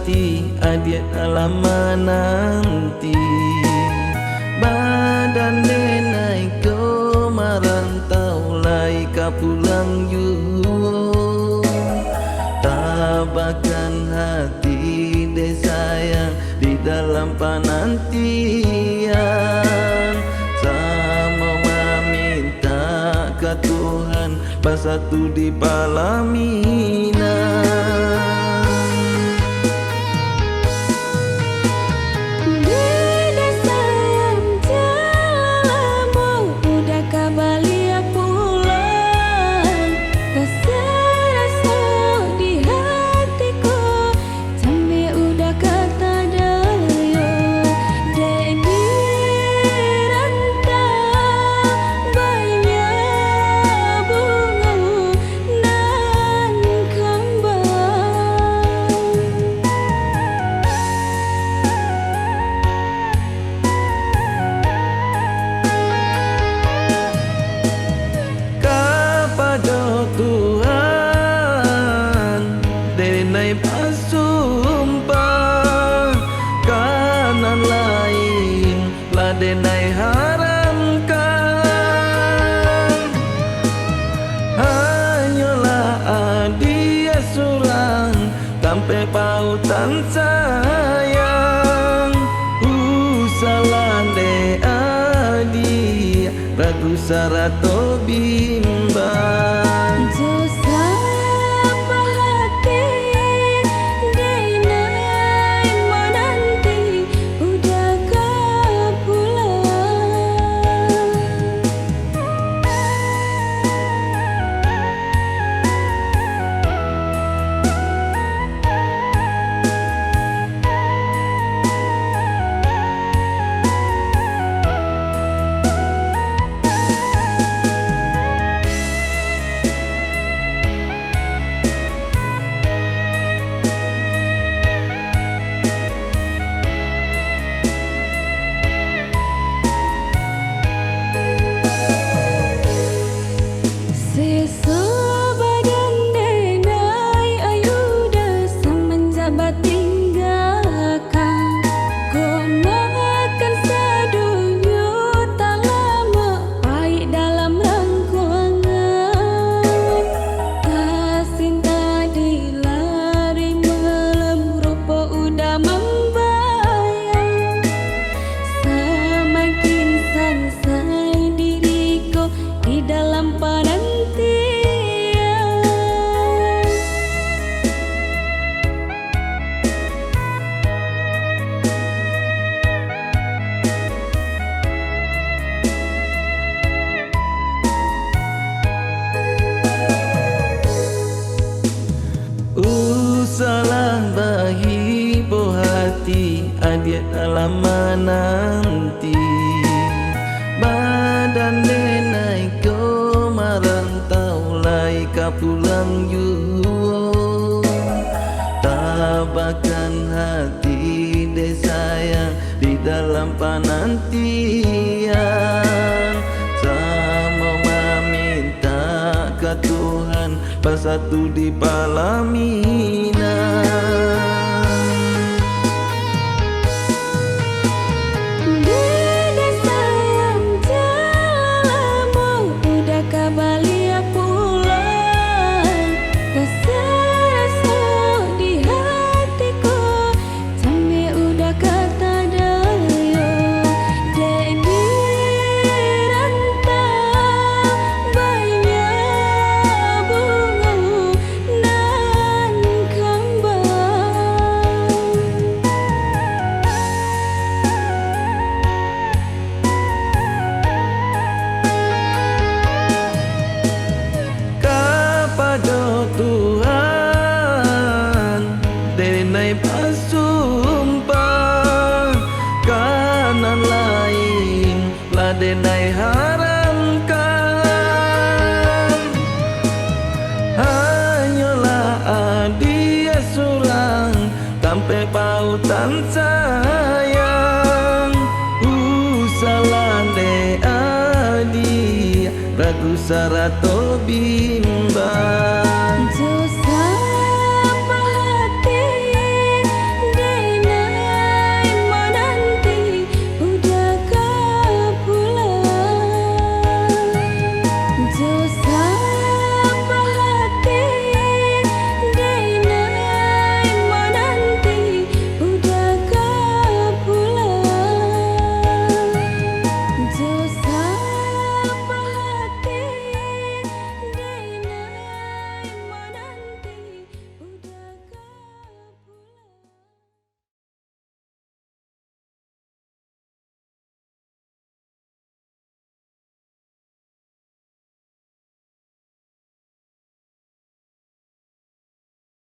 hati adik lama nanti. Badan denai ko marantau lai ka pulang yu. Tabakan hati deh sayang di dalam penantian. Sama meminta ke Tuhan bersatu di pelaminan. Denai bersumpah kanan lain lah denai haramkan. Hanyalah dia surang sampai pautan sayang. Usalan de adi ragu sarato bimbang. Salah bahi po hati adik lama nanti. Badan denai ko marantau lai ka pulang yu. Tabakan hati deh sayang di dalam penantian. Sama meminta ke Tuhan bersatu di pelaminan. Denai bersumpah kanan lain lah denai haramkan. Hanyalah dia surang sampai pautan sayang. Usalan de adi ragu sarato bimbang.